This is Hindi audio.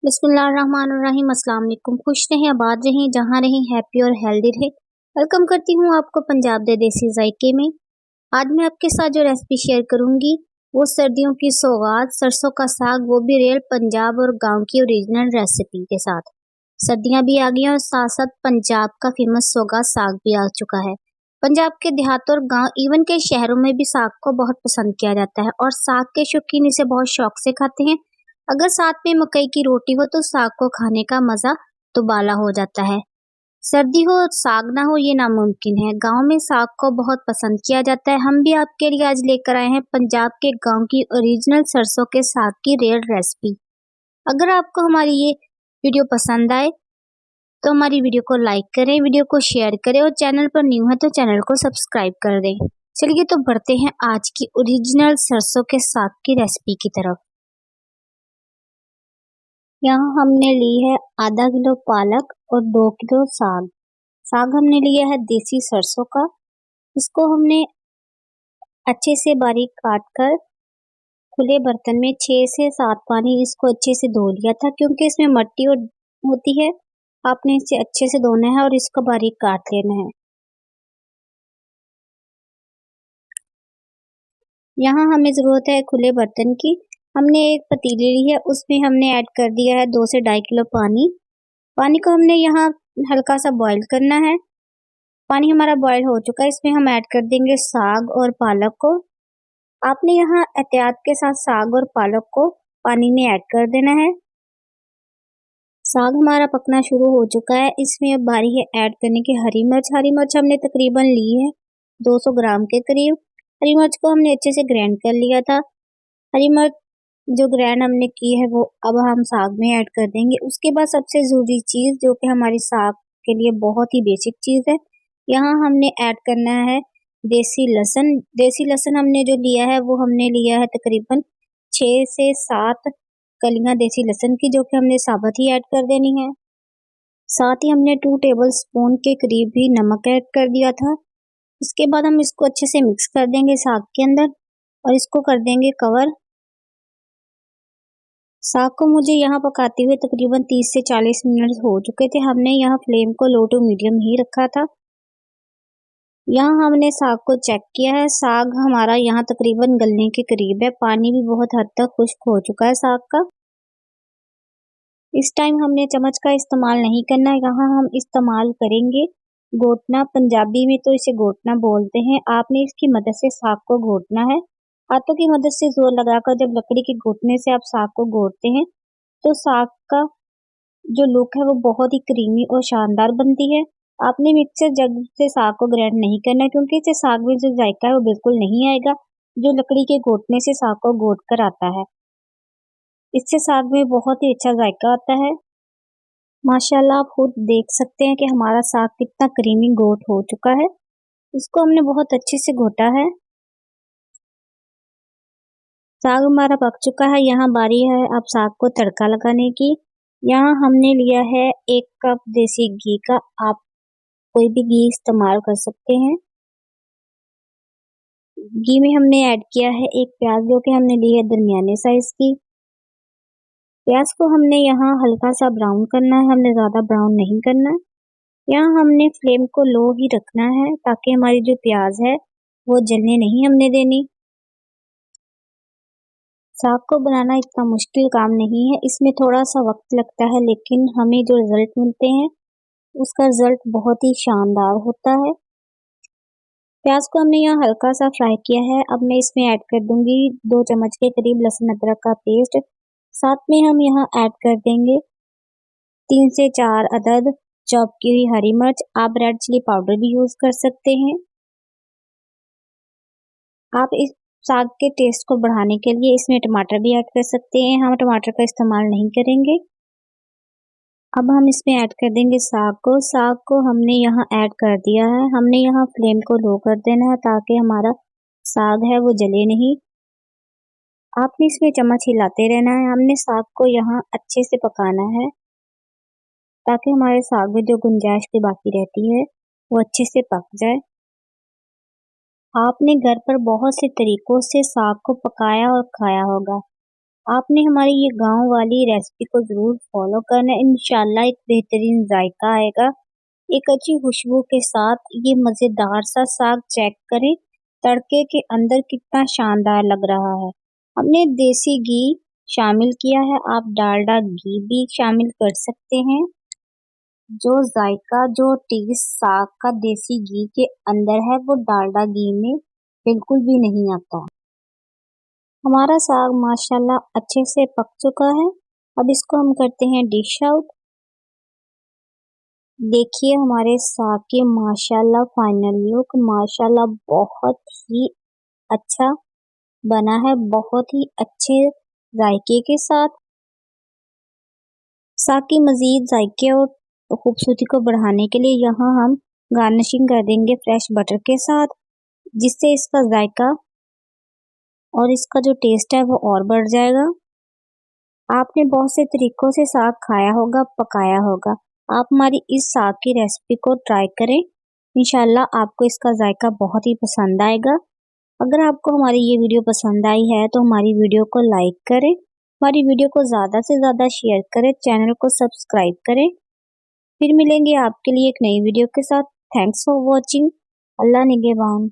बिस्मिल्लाहिर्रहमानिर्रहीम। अस्सलाम वालेकुम। खुश रहें, आबाद रहें, जहाँ रहें, हैप्पी और हेल्दी रहें। वेलकम करती हूँ आपको पंजाब दे देसी जायके में। आज मैं आपके साथ जो रेसिपी शेयर करूंगी वो सर्दियों की सौगात सरसों का साग, वो भी रियल पंजाब और गांव की ओरिजिनल रेसिपी के साथ। सर्दियां भी आ गई हैं और साथ साथ पंजाब का फेमस सौगात साग भी आ चुका है। पंजाब के देहातों और गांव इवन के शहरों में भी साग को बहुत पसंद किया जाता है और साग के शौकीन इसे बहुत शौक से खाते हैं। अगर साथ में मकई की रोटी हो तो साग को खाने का मजा दुबाला हो जाता है। सर्दी हो साग ना हो ये नामुमकिन है। गांव में साग को बहुत पसंद किया जाता है। हम भी आपके लिए आज लेकर आए हैं पंजाब के गांव की ओरिजिनल सरसों के साग की रेयर रेसिपी। अगर आपको हमारी ये वीडियो पसंद आए तो हमारी वीडियो को लाइक करें, वीडियो को शेयर करें और चैनल पर न्यू है तो चैनल को सब्सक्राइब कर दें। चलिए तो बढ़ते हैं आज की ओरिजिनल सरसों के साग की रेसिपी की तरफ। यहाँ हमने ली है आधा किलो पालक और 2 किलो साग। साग हमने लिया है देसी सरसों का। इसको हमने अच्छे से बारीक काट कर खुले बर्तन में 6 से 7 पानी इसको अच्छे से धो लिया था, क्योंकि इसमें मट्टी और होती है। आपने इसे अच्छे से धोना है और इसको बारीक काट लेना है। यहाँ हमें जरूरत है खुले बर्तन की। हमने एक पतीली ली है, उसमें हमने ऐड कर दिया है 2 से 2.5 किलो पानी। पानी को हमने यहाँ हल्का सा बॉईल करना है। पानी हमारा बॉईल हो चुका है, इसमें हम ऐड कर देंगे साग और पालक को। आपने यहाँ एहतियात के साथ साग और पालक को पानी में ऐड कर देना है। साग हमारा पकना शुरू हो चुका है। इसमें अब बारी है ऐड करने की हरी मिर्च। हरी मिर्च हमने तकरीबन ली है 200 ग्राम के करीब। हरी मिर्च को हमने अच्छे से ग्राइंड कर लिया था। हरी मिर्च जो ग्राइंड हमने की है वो अब हम साग में ऐड कर देंगे। उसके बाद सबसे जरूरी चीज जो कि हमारी साग के लिए बहुत ही बेसिक चीज है, यहाँ हमने ऐड करना है देसी लहसुन। देसी लहसुन हमने जो लिया है वो हमने लिया है तकरीबन 6 से 7 कलियां देसी लहसुन की, जो कि हमने साबुत ही ऐड कर देनी है। साथ ही हमने 2 टेबल स्पून के करीब भी नमक ऐड कर दिया था। इसके बाद हम इसको अच्छे से मिक्स कर देंगे साग के अंदर और इसको कर देंगे कवर। साग को मुझे यहाँ पकाते हुए तकरीबन 30 से 40 मिनट हो चुके थे। हमने यहाँ फ्लेम को लो टू मीडियम ही रखा था। यहाँ हमने साग को चेक किया है। साग हमारा यहाँ तकरीबन गलने के करीब है। पानी भी बहुत हद तक खुश्क हो चुका है साग का। इस टाइम हमने चम्मच का इस्तेमाल नहीं करना। यहाँ हम इस्तेमाल करेंगे घोटना। पंजाबी में तो इसे घोटना बोलते हैं। आपने इसकी मदद से साग को घोटना है। हाथों की मदद से जोर लगाकर जब लकड़ी के घोटने से आप साग को घोटते हैं तो साग का जो लुक है वो बहुत ही क्रीमी और शानदार बनती है। आपने मिक्सर जग से साग को ग्राइंड नहीं करना, क्योंकि इससे साग में जो जायका है वो बिल्कुल नहीं आएगा जो लकड़ी के घोटने से साग को घोट कर आता है। इससे साग में बहुत ही अच्छा जायका आता है। माशाल्लाह आप खुद देख सकते हैं कि हमारा साग कितना क्रीमी घोट हो चुका है। इसको हमने बहुत अच्छे से घोटा है। साग हमारा पक चुका है। यहाँ बारी है अब साग को तड़का लगाने की। यहाँ हमने लिया है 1 कप देसी घी का। आप कोई भी घी इस्तेमाल कर सकते हैं। घी में हमने ऐड किया है 1 प्याज, जो कि हमने ली है दरमियाने साइज की। प्याज को हमने यहाँ हल्का सा ब्राउन करना है, हमने ज्यादा ब्राउन नहीं करना। यहाँ हमने फ्लेम को लो ही रखना है ताकि हमारी जो प्याज है वो जलने नहीं हमने देनी। साग को बनाना इतना मुश्किल काम नहीं है, इसमें थोड़ा सा वक्त लगता है, लेकिन हमें जो रिजल्ट मिलते हैं उसका रिजल्ट बहुत ही शानदार होता है। प्याज को हमने यहाँ हल्का सा फ्राई किया है। अब मैं इसमें ऐड कर दूंगी 2 चम्मच के करीब लहसुन अदरक का पेस्ट। साथ में हम यहाँ ऐड कर देंगे 3 से 4 अदद चॉप की हुई हरी मिर्च। आप रेड चिली पाउडर भी यूज कर सकते हैं। आप इस साग के टेस्ट को बढ़ाने के लिए इसमें टमाटर भी ऐड कर सकते हैं। हम टमाटर का इस्तेमाल नहीं करेंगे। अब हम इसमें ऐड कर देंगे साग को। साग को हमने यहाँ ऐड कर दिया है। हमने यहाँ फ्लेम को लो कर देना है ताकि हमारा साग है वो जले नहीं। आपने इसमें चम्मच हिलाते रहना है। हमने साग को यहाँ अच्छे से पकाना है ताकि हमारे साग में जो गुंजाइश भी बाकी रहती है वो अच्छे से पक जाए। आपने घर पर बहुत से तरीकों से साग को पकाया और खाया होगा। आपने हमारी ये गांव वाली रेसिपी को ज़रूर फॉलो करना है। इंशाल्लाह एक बेहतरीन जायका आएगा। एक अच्छी खुशबू के साथ ये मज़ेदार सा साग चेक करें, तड़के के अंदर कितना शानदार लग रहा है। हमने देसी घी शामिल किया है, आप डालडा घी भी शामिल कर सकते हैं। जो जायका जो टेस्ट साग का देसी घी के अंदर है वो डालडा घी में बिल्कुल भी नहीं आता। हमारा साग माशाल्लाह अच्छे से पक चुका है। अब इसको हम करते हैं डिश आउट। देखिए हमारे साग के माशाल्लाह फाइनल लुक माशाल्लाह बहुत ही अच्छा बना है, बहुत ही अच्छे जायके के साथ। साग की मजीद जायके और खूबसूरती को बढ़ाने के लिए यहाँ हम गार्निशिंग कर देंगे फ्रेश बटर के साथ, जिससे इसका जायका और इसका जो टेस्ट है वो और बढ़ जाएगा। आपने बहुत से तरीकों से साग खाया होगा, पकाया होगा। आप हमारी इस साग की रेसिपी को ट्राई करें, इंशाल्लाह आपको इसका जायका बहुत ही पसंद आएगा। अगर आपको हमारी ये वीडियो पसंद आई है तो हमारी वीडियो को लाइक करें, हमारी वीडियो को ज़्यादा से ज़्यादा शेयर करें, चैनल को सब्सक्राइब करें। फिर मिलेंगे आपके लिए एक नई वीडियो के साथ। Thanks for watching. अल्लाह निगहबान।